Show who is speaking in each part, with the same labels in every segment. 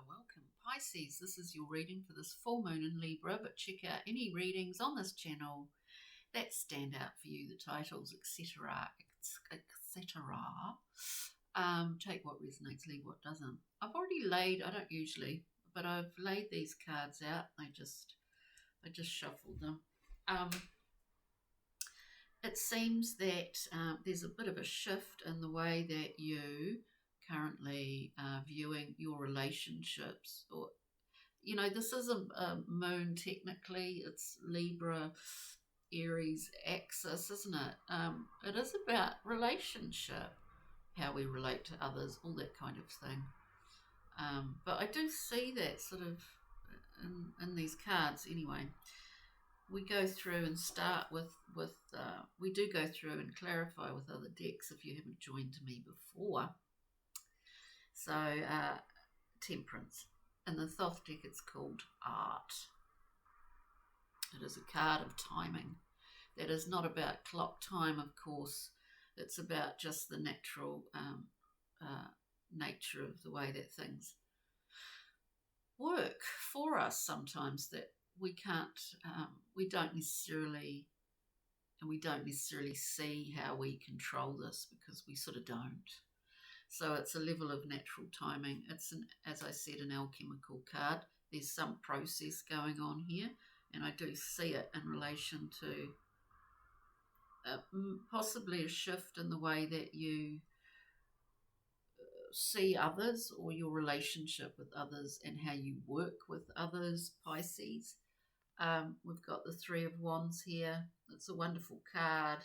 Speaker 1: Welcome Pisces. This is your reading for this full moon in Libra, but check out any readings on this channel that stand out for you, the titles, etc., etc. Take what resonates, leave what doesn't. I've already laid, I don't usually, but I've laid these cards out. I just shuffled them. It seems that there's a bit of a shift in the way that you currently viewing your relationships, or this is a moon. Technically it's Libra Aries axis, isn't it? It is about relationship, how we relate to others, all that kind of thing. But I do see that sort of in these cards anyway. We go through and start with we do go through and clarify with other decks if you haven't joined me before. So Temperance. In the Thoth deck it's called Art. It is a card of timing. That is not about clock time, of course. It's about just the natural nature of the way that things work for us sometimes, that we don't necessarily see how we control this, because we sort of don't. So it's a level of natural timing. It's, as I said, an alchemical card. There's some process going on here, and I do see it in relation to possibly a shift in the way that you see others, or your relationship with others, and how you work with others, Pisces. We've got the Three of Wands here. It's a wonderful card.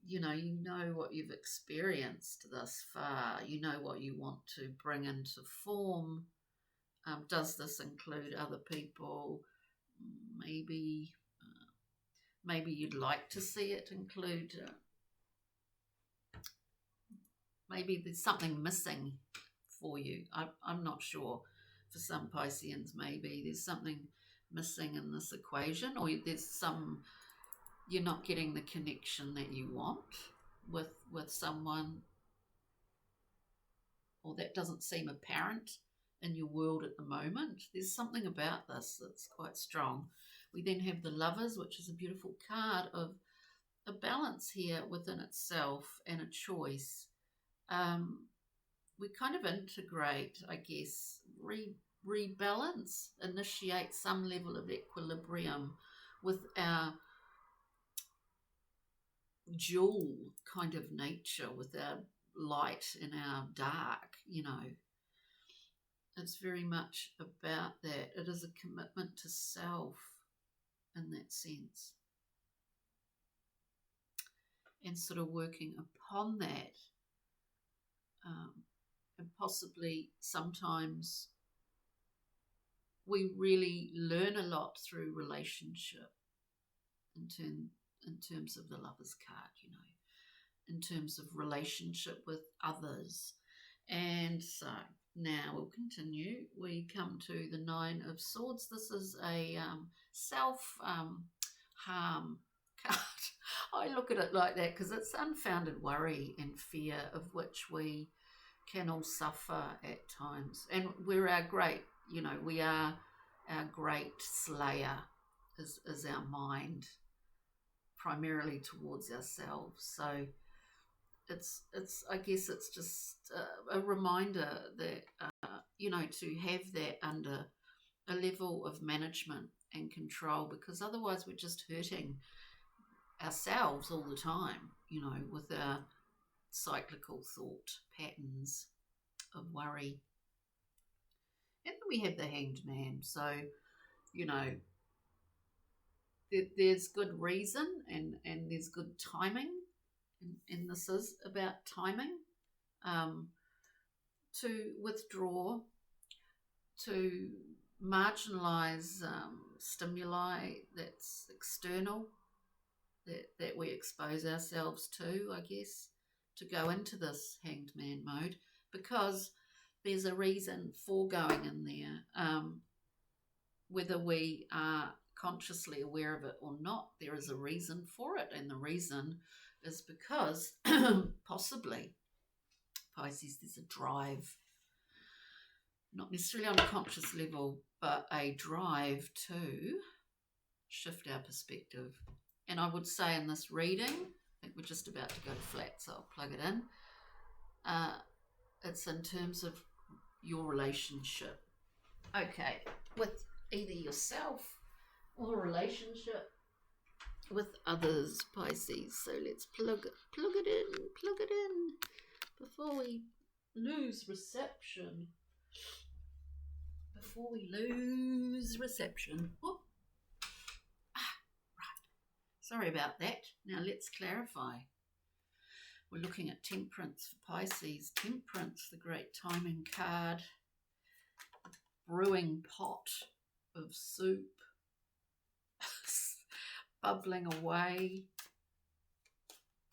Speaker 1: You know what you've experienced thus far. You know what you want to bring into form. Does this include other people? Maybe you'd like to see it include. Maybe there's something missing for you. I'm not sure. For some Pisceans, maybe there's something missing in this equation, or you're not getting the connection that you want with someone, or that doesn't seem apparent in your world at the moment. There's something about this that's quite strong. We then have the Lovers, which is a beautiful card of a balance here within itself and a choice. We kind of integrate, I guess, rebalance, initiate some level of equilibrium with our dual kind of nature, with our light and our dark. It's very much about that. It is a commitment to self in that sense, and sort of working upon that. And possibly sometimes we really learn a lot through relationship in terms of the Lovers card, in terms of relationship with others. And so now we'll continue. We come to the Nine of Swords. This is a self-harm card. I look at it like that because it's unfounded worry and fear, of which we can all suffer at times. And we're our great, we are our great slayer, is our mind, primarily towards ourselves. So it's I guess it's just a reminder that to have that under a level of management and control, because otherwise we're just hurting ourselves all the time, with our cyclical thought patterns of worry. And then we have the Hanged Man. So there's good reason and there's good timing, and this is about timing, to withdraw, to marginalize stimuli that's external, that we expose ourselves to, I guess, to go into this Hanged Man mode, because there's a reason for going in there. Whether we are consciously aware of it or not, there is a reason for it, and the reason is because possibly, Pisces, there's a drive not necessarily on a conscious level, but a drive to shift our perspective. And I would say in this reading, I think we're just about to go to flat, so I'll plug it in. It's in terms of your relationship. Okay, with either yourself or a relationship with others, Pisces. So let's plug it in before we lose reception. Oh. Right. Sorry about that. Now let's clarify. We're looking at Temperance for Pisces. Temperance, the great timing card. Brewing pot of soup. Bubbling away.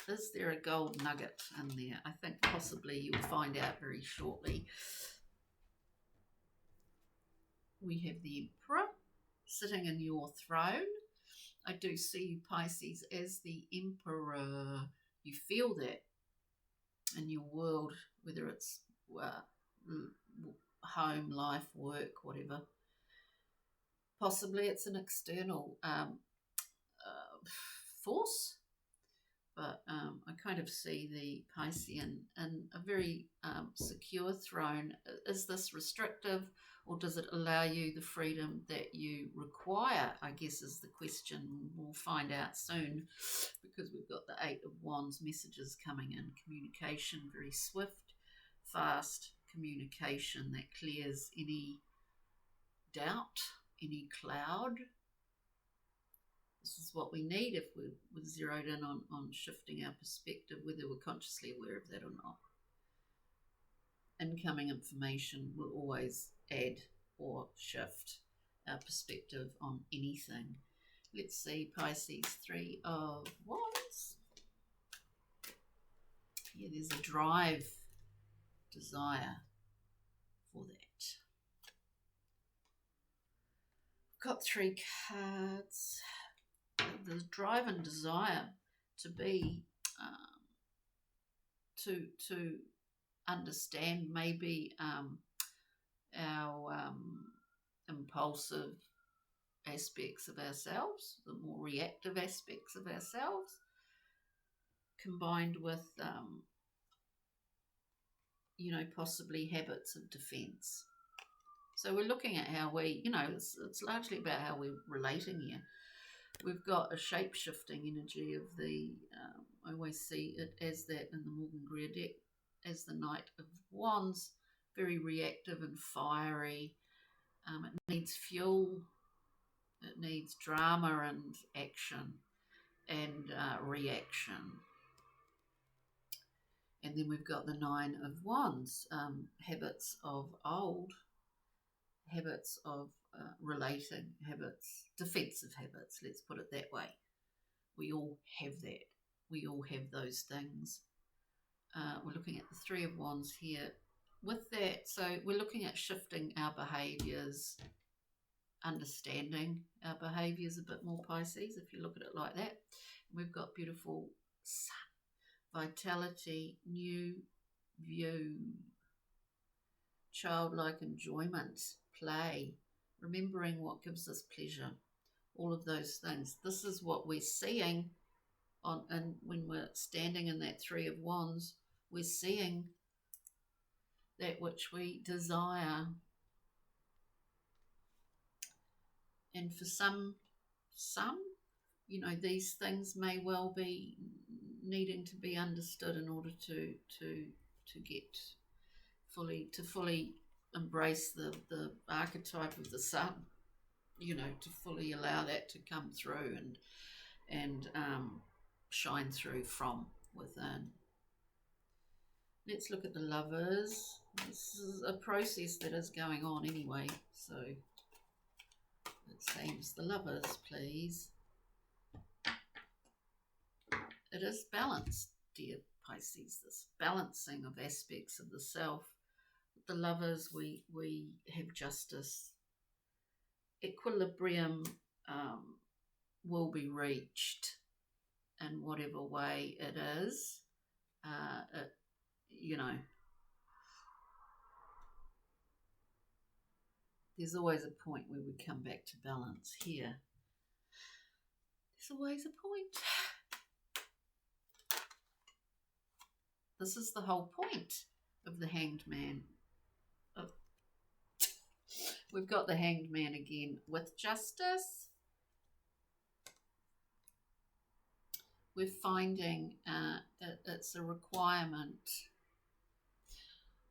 Speaker 1: Is there a gold nugget in there? I think possibly you'll find out very shortly. We have the Emperor sitting in your throne. I do see you, Pisces, as the Emperor. You feel that in your world, whether it's home, life, work, whatever. Possibly it's an external force, but I kind of see the Piscean in a very secure throne. Is this restrictive, or does it allow you the freedom that you require, I guess is the question. We'll find out soon, because we've got the Eight of Wands messages coming in. Communication, very swift, fast communication that clears any doubt, any cloud. This is what we need if we're zeroed in on shifting our perspective, whether we're consciously aware of that or not. Incoming information will always add or shift our perspective on anything. Let's see, Pisces, Three of Wands. Yeah, there's a drive, desire for that. Got three cards. The drive and desire to be to understand maybe our impulsive aspects of ourselves, the more reactive aspects of ourselves, combined with possibly habits of defense. So we're looking at how we, it's largely about how we're relating here. We've got a shape-shifting energy of the, I always see it as that in the Morgan Greer deck, as the Knight of Wands, very reactive and fiery. It needs fuel, it needs drama and action and reaction. And then we've got the Nine of Wands, habits of old, habits of relating, habits, defensive habits, let's put it that way. We all have that. We all have those things. We're looking at the Three of Wands here. With that, so we're looking at shifting our behaviours, understanding our behaviours a bit more, Pisces, if you look at it like that. We've got beautiful sun, vitality, new view, childlike enjoyment, play, remembering what gives us pleasure, all of those things. This is what we're seeing and when we're standing in that Three of Wands, we're seeing that which we desire. And for some, these things may well be needing to be understood in order to get fully embrace the archetype of the sun, to fully allow that to come through and shine through from within. Let's look at the Lovers. This is a process that is going on anyway, so it seems the Lovers, please. It is balanced, dear Pisces, this balancing of aspects of the self. With the Lovers, we have justice. Equilibrium will be reached in whatever way it is. there's always a point where we come back to balance here. There's always a point. This is the whole point of the Hanged Man. We've got the Hanged Man again with justice. We're finding it's a requirement.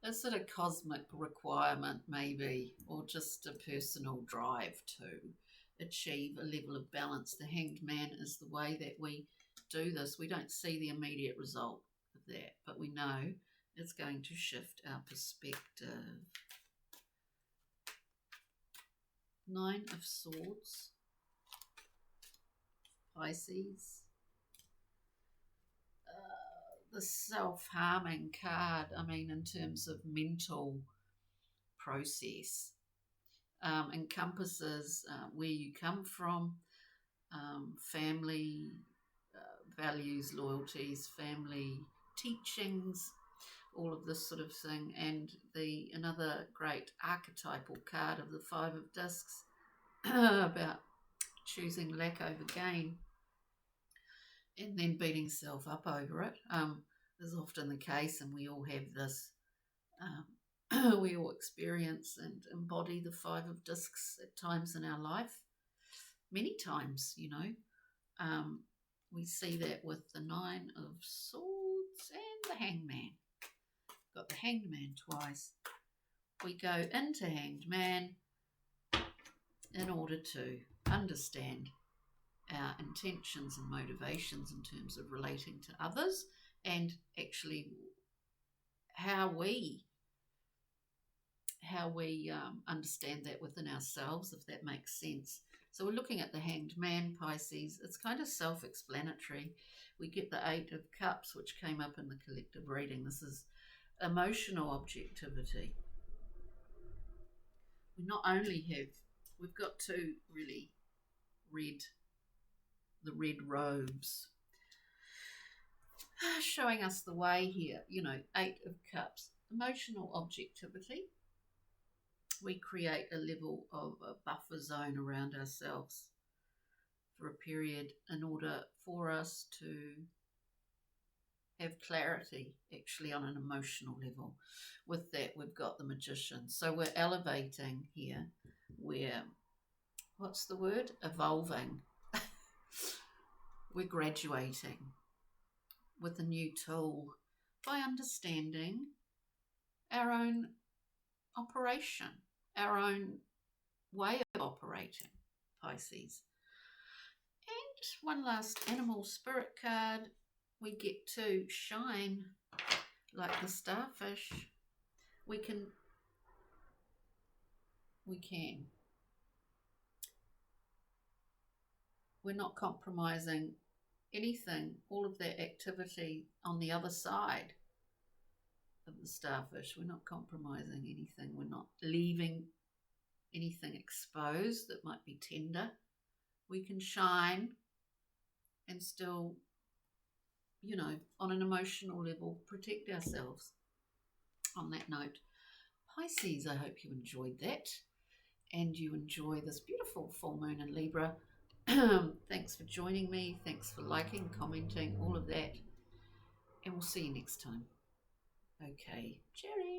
Speaker 1: Is it a cosmic requirement maybe, or just a personal drive to achieve a level of balance? The Hanged Man is the way that we do this. We don't see the immediate result of that, but we know it's going to shift our perspective. Nine of Swords, Pisces. The self-harming card, I mean, in terms of mental process, encompasses where you come from, family values, loyalties, family teachings, all of this sort of thing. And another great archetypal card of the Five of Discs about choosing lack over gain and then beating self up over it, is often the case, and we all have this. We all experience and embody the Five of Discs at times in our life, many times, you know. We see that with the Nine of Swords and the Hanged Man. Got the Hanged Man twice. We go into Hanged Man in order to understand our intentions and motivations in terms of relating to others, and actually how we understand that within ourselves, if that makes sense. So we're looking at the Hanged Man, Pisces. It's kind of self-explanatory. We get the Eight of Cups, which came up in the collective reading. This is emotional objectivity. We not only we've got two really the red robes showing us the way here, you know, Eight of Cups, emotional objectivity. We create a level of a buffer zone around ourselves for a period in order for us to have clarity actually on an emotional level. With that, we've got the Magician. So we're elevating here. We're, what's the word? Evolving. We're graduating with a new tool by understanding our own operation, our own way of operating, Pisces. And one last animal spirit card. We get to shine like the starfish. We can. We're not compromising anything, all of that activity on the other side of the starfish. We're not compromising anything. We're not leaving anything exposed that might be tender. We can shine and still, you know, on an emotional level, protect ourselves. On that note, Pisces, I hope you enjoyed that and you enjoy this beautiful full moon in Libra. Thanks for joining me. Thanks for liking, commenting, all of that. And we'll see you next time. Okay, cheerio.